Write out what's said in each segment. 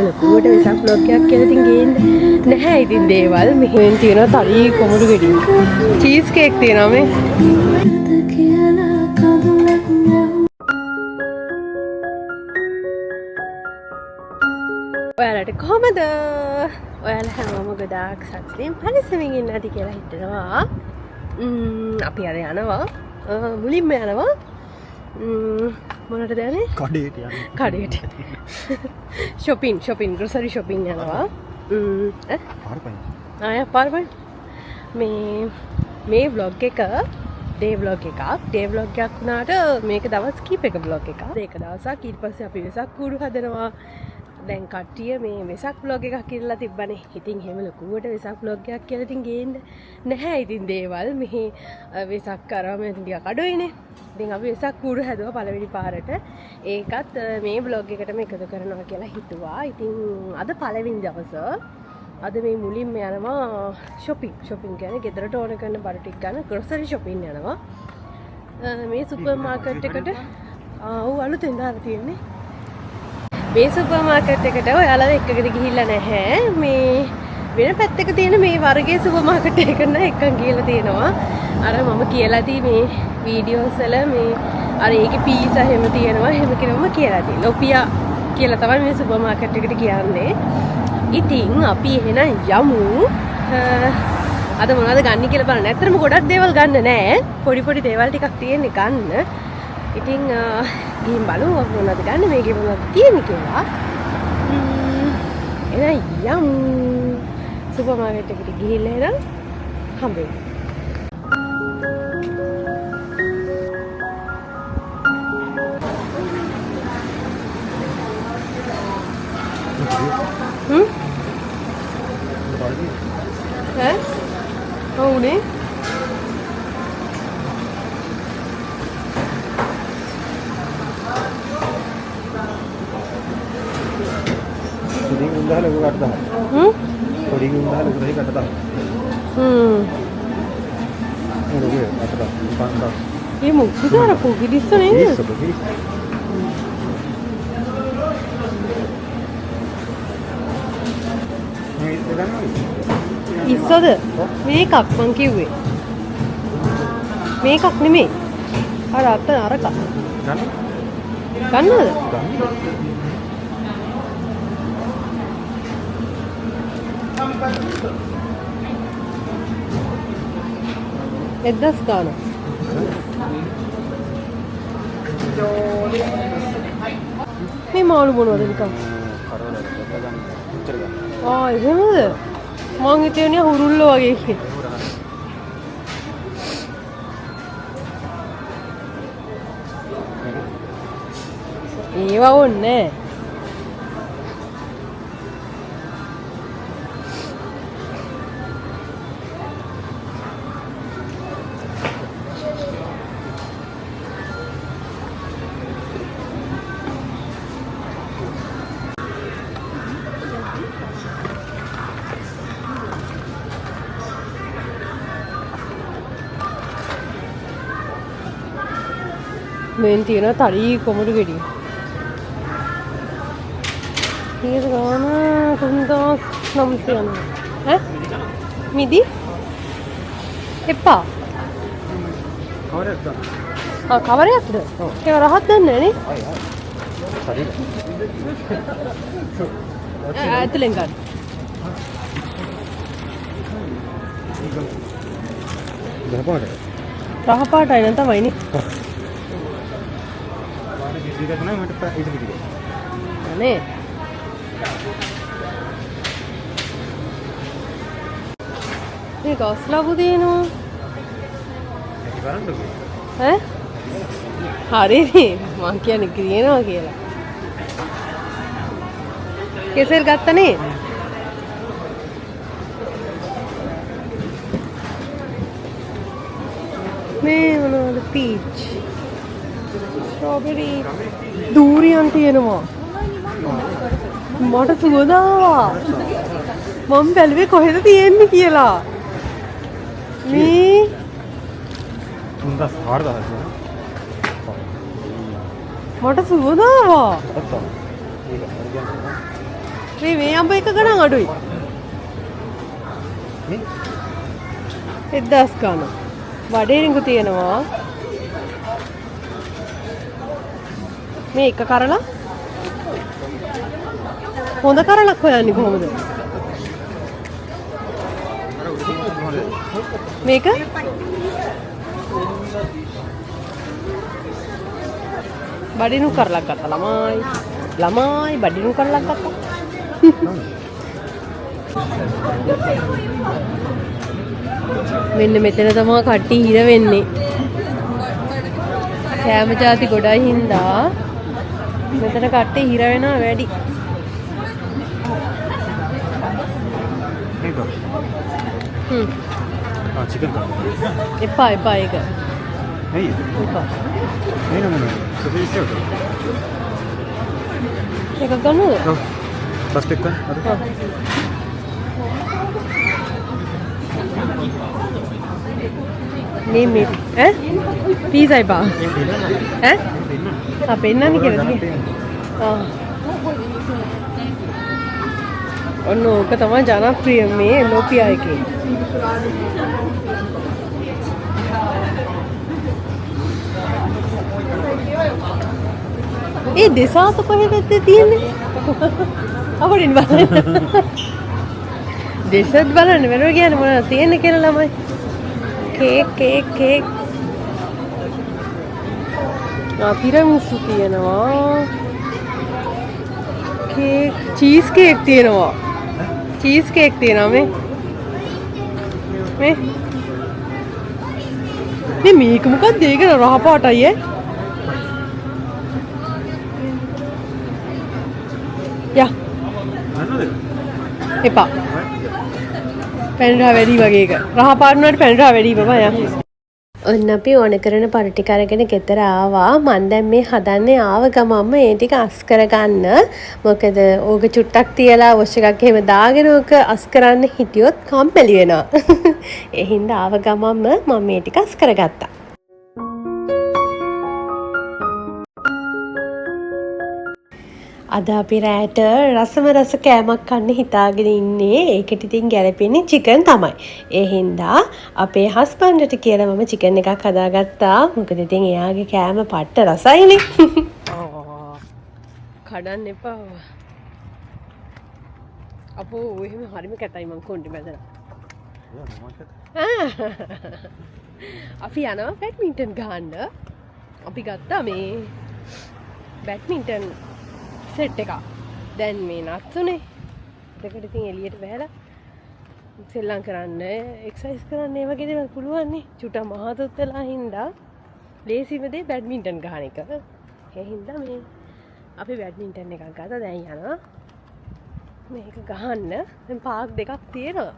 ලොකුවට වෙසක් බ්ලොග් එකක් කියලා ඉතින් ගේන්න නැහැ. ඉතින් දේවල් මෙහෙන් තියෙනවා තරී කොමඩු ගෙඩි. චීස් කේක් තියෙනවා මේ. ඔයාලට කොහමද? ඔයාලා හැමෝම ගොඩාක් සතුටින් පරිස්සමින් ඉන්න ඇති කියලා හිතනවා. අපි අර යනවා. මුලින්ම යනවා. මොනටද යන්නේ? කඩේට යනවා. කඩේට. shopping grocery shopping යනවා. පාරපයින්. මේ vlog එක day vlog එකක්. day vlog එකක් වුණාට මේක දවස් කීපයක vlog එකක්. ඒක දවසක් ඊට පස්සේ අපි වෙසක් කූඩු හදනවා. දැන් කට්ටිය මේ වෙසක් vlog එකක් කියලා තිබ්බනේ. ඉතින් එහෙම ලොකුවට වෙසක් vlog එකක් කියලා ඉතින් ගේන්න නැහැ. ඉතින් දේවල් මෙහි වෙසක් කරාම ඉතින් ටිකක් අඩුයිනේ. ඉතින් අපි වෙසක් කූඩු හැදුවා පළවෙනි පාරට. ඒකත් මේ vlog එකටම එකතු කරනවා කියලා හිතුවා. ඉතින් අද පළවෙනි දවස. අද මේ මුලින්ම යනවා shopping කියන්නේ ගෙදරට ඕන කරන බඩු ටික ගන්න grocery shopping යනවා. මේ සුපර් මාකට් එකට අලුතෙන් දාලා තියෙන්නේ. මේ සුපර් මාකට් එකට ඔයාලා එක්කකට ගිහිල්ලා නැහැ. මේ වෙන පැත්තක තියෙන මේ වර්ගයේ සුපර් මාකට් එකකට නම් එක්කන් ගිහිල්ලා තියෙනවා. අර මම කියලා තිය මේ වීඩියෝස් වල මේ අර ඒකේ පීසා හැම තියෙනවා. හැම කෙනෙක්ම කියලා තියෙනවා. ලොපියා කියලා තමයි මේ සුපර් මාකට් එකට කියන්නේ. ඉතින් අපි එහෙනම් යමු. අද මොනවද ගන්න කියලා බලන්න. ඇත්තටම ගොඩක් දේවල් ගන්න නෑ. පොඩි දේවල් ටිකක් තියෙන්නේ ගන්න. ඉතින් ගිහින් බලමු මොනවද ගන්න මේකේ මොනවද තියෙන්නේ කියලා. එහෙනම් යමු. සුපර් මාකට් එකට ගිහිල්ලා එහෙනම් හම්බෙමු. ඔව්නේ. ये मुझे रखो कि दिस तो नहीं है ඉස්සද මේකක් මං කිව්වේ මේකක් නෙමෙයි අර අත අරක ගන්නවද එද්දස් ගන්න මේ මාළු මොනවද නිකන් එහෙමද මං හිතන්නේ හුරුල්ලෝ වගේ කියලා. ඒවා ඕනේ නැහැ. මෙන් තියෙන තරී කොමඩු ගෙඩිය. මේක ගාන 3900 ඈ මිදි එපා කවරයක්ද? කවරයක්ද? ඒක රහත් දන්නේ නේ? ඇතුලෙන් ගන්න. රහ පාටයි නේද තමයිනේ. අනේ මේ ගස් ලබු දෙනවා ඈ හරිනේ මං කියන්නේ කියනවා කියලා කෙසෙල් ගත්තනේ මේ මොනවද පීච් ස්ට්‍රොබෙරි දූරියන් තියෙනවා මට සුවඳ ආවා මම බැලුවේ කොහෙද තියෙන්නේ කියලා මේ 3000 මට සුවඳ ආවා මේ අඹ එක ගණන් අඩුයි. 1000 ගන්න. වඩේරිඟු තියෙනවා. මේ එක කරලා හොඳ කරලක් හොයන්නේ කොහොමද? මේක බඩිනු කරලක් ගත්තා ළමයි බඩිනු කරලක් ගත්තා. මෙන්න මෙතන තමයි කට්ටිය හිර වෙන්නේ. කෑම ಜಾති ගොඩයි හින්දා මෙතන කට්ටිය හිර වෙනවා වැඩි. चिकन का එපා ඒක. नहीं එපා. नहीं ना मैंने तो फिर इससे होता ඒක ගන්නද? तो बस टिक कर මේ ඈ පීසා එපා. ඈ පෙන්නන්නේ කියලාද? ඔන්න ඕක තමයි ජනප්‍රිය මේ ලෝපියා එකේ. ඒ දෙසාත කොහෙද තියෙන්නේ? අපින් බලන්න. දෙසත් බලන්න වෙනවා කියන්නේ මොනවද තියෙන්නේ කියලා ළමයි. කේක්. තිරමිසු තියෙනවා. කේක් චීස් කේක් තියෙනවා. චීස් කේක් තියෙනවා මේ මේක මොකක්ද ඒක රහ පාටයි ඈ. යා එපා. පැන්ඩා වැඩි වගේ එක. රහ පාට වුණාට පැන්ඩා වැඩි බබා යා. ඔන්න අපි ඕන කරන පරි ටික අරගෙන ගෙදර ආවා. මම දැන් මේ හදන්නේ ආව ගමන්ම ඒ ටික අස් කරගන්න. මොකද ඕක චුට්ටක් තියලා වොෂ් එකක් එහෙම දාගෙන ඕක අස් කරන්න හිටියොත් කම්මැලි වෙනවා. ඒ හින්දා ආව ගමන්ම මම මේ ටික අස් කරගත්තා. අද අපි රෑට රස කෑමක් කන්න හිතාගෙන ඉන්නේ. ඒකට ඉතින් ගැලපෙන්නේ චිකන් තමයි. ඒ හින්දා අපේ හස්බන්ඩ්ට කියලා මම චිකන් එකක් හදාගත්තා. මොකද ඉතින් එයාගේ කෑම පට්ට රසයිනේ. කඩන්න එපා. අපෝ එහෙම හරිම කැතයි මං කොණ්ඩේ බැදලා. අපි යනවා බැඩ්මින්ටන් ගහන්න. අපි ගත්තා මේ බැඩ්මින්ටන් සෙට් එක. දැන් මේ නත්තුනේ. දෙකට ඉතින් එළියට බහැලා සෙල්ලම් කරන්න, එක්සර්සයිස් කරන්න ඒ වගේ දේවල් පුළුවන් නේ. චුට්ටක් මහතොත් වෙලා හින්දා ලේසිම දේ බැඩ්මින්ටන් ගහන එක. ඒ හින්දා මේ අපි බැඩ්මින්ටන් එකක් ගත්තා. දැන් යනවා මේක ගහන්න. දැන් පාක් දෙකක් තියෙනවා.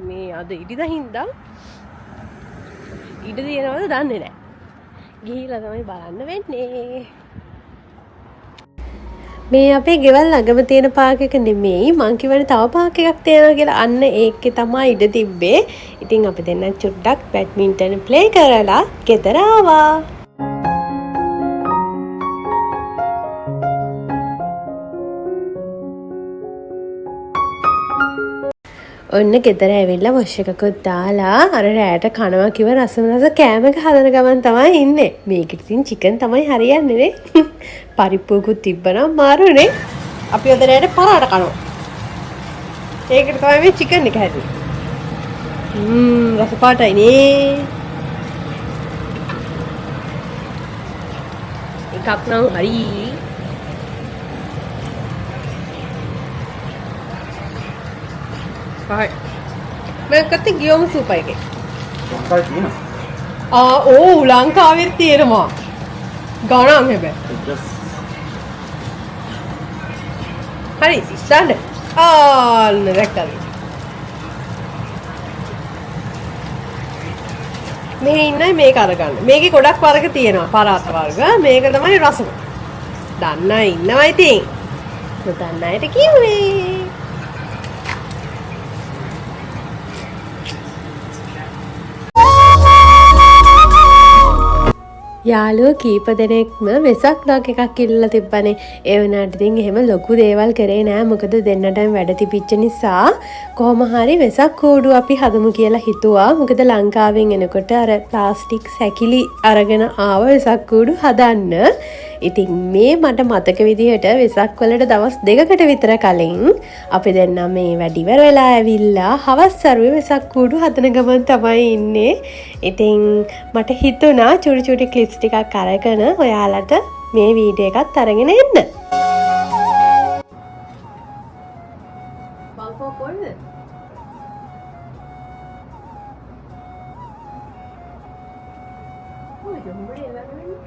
මේ අද ඉදිරිය හින්දා ඉඩ තියෙනවද දන්නේ නැහැ. ගිහිල්ලා තමයි බලන්න වෙන්නේ. මේ අපේ ගෙවල් ළඟම තියෙන පාක් එක නෙමෙයි. මං කිව්වනේ තව පාක් එකක් තියෙනවා කියලා. අන්න ඒකේ තමයි ඉඩ තිබ්බේ. ඉතින් අපි දෙන්න චුට්ටක් බැඩ්මින්ටන් ප්ලේ කරලා ගෙදර ආවා. ඔන්න ගෙදර ඇවිල්ලා වොෂ් එකකුත් දාලා අර රෑට කනවා කිව්ව රස කෑමක හදන ගමන් තමයි ඉන්නේ. මේකට ඉතින් චිකන් තමයි හරියන්නේ නේ. පරිප්පුවකුත් තිබ්බනම් මාරුනේ. අපි ඔද රෑට පරාට කනවා. ඒකට තමයි මේ චිකන් එක හැදුවේ. රස පාටයි නේ. එකක් නම් හරි. Right. मैं कहते गियोम सूप आएगे ओ लंकावे तीरमा गाना में बे हरी स्टैंड रेक्टल මේ ඉන්නයි මේක අරගන්න. මේකේ ගොඩක් වර්ග තියෙනවා. පරාත වර්ග. මේක තමයි රසම. දන්න ඉන්නවා ඉතින්. නොදන්න අයට කිව්වේ. යාළුවෝ කීප දෙනෙක්ම වෙසක් vlog එකක් ඉල්ලලා තිබ්බනේ. ඒ වුණාට ඉතින් එහෙම ලොකු දේවල් කරේ නෑ. මොකද දෙන්නටම වැඩ තිබිච්ච නිසා කොහොම හරි වෙසක් කූඩු අපි හදමු කියලා හිතුවා. මොකද ලංකාවෙන් එනකොට අර ප්ලාස්ටික් සැකිලි අරගෙන ආව වෙසක් කූඩු හදන්න. ඉතින් මේ මට මතක විදිහට වෙසක් වලට දවස් 2කට විතර කලින් අපි දෙන්නා මේ වැඩිවර වෙලා ඇවිල්ලා හවස් සරුවේ වෙසක් කූඩු හදන ගමන් තමයි ඉන්නේ. ඉතින් මට හිතුණා චුටි චුටි ක්ලිප්ස් ටිකක් අරගෙන ඔයාලට මේ වීඩියෝ එකත් අරගෙන එන්න. බල්පෝ පොල්ද? ඔය ජොම්බේ එළවෙන්නේ.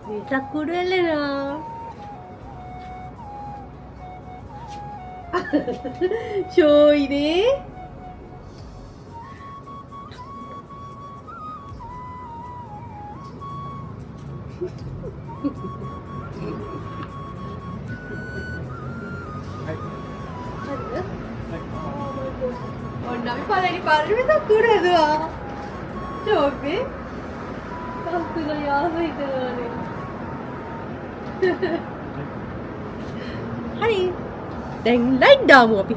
වෙසක් කූඩු එල්ලෙනවා. ෂෝයිනේ. ඔන්න අපි පළවෙනි පාරේ වෙසක් කූඩු හදුවා. ෂෝපේ. කවුද යාළුවා හිතනවානේ. හරි. දැන් ලයිට් දාමු අපි.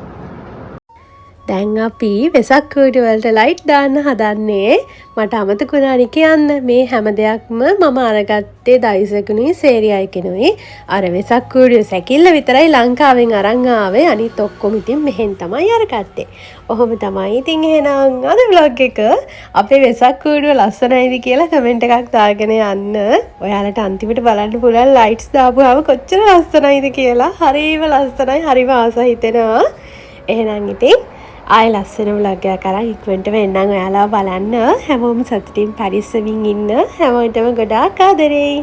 දැන් අපි වෙසක් කූඩු වලට ලයිට් දාන්න හදන්නේ. මට අමතකුණානි කියන්න මේ හැම දෙයක්ම මම අරගත්තේ දයිසකුණුයි සේරියයිකනුයි. අර වෙසක් කූඩු සැකිල්ල විතරයි ලංකාවෙන් අරන් ආවේ. අනිත් ඔක්කොම ඉතින් මෙහෙන් තමයි අරගත්තේ. ඔහොම තමයි. ඉතින් එහෙනම් අද vlog එක අපේ වෙසක් කූඩුව ලස්සනයිද කියලා කමෙන්ට් එකක් දාගෙන යන්න. ඔයාලට අන්තිමට බලන්න පුළුවන් ලයිට්ස් දාපුවාම කොච්චර ලස්සනයිද කියලා. හරිම ලස්සනයි. හරිම ආස හිතෙනවා. එහෙනම් ඉතින් ආය ලස්සන vlog එකක් අරන් ඉක්මනටම එන්නම් ඔයාලා බලන්න. හැමෝම සතුටින් පරිස්සමින් ඉන්න. හැමෝටම ගොඩාක් ආදරෙයි.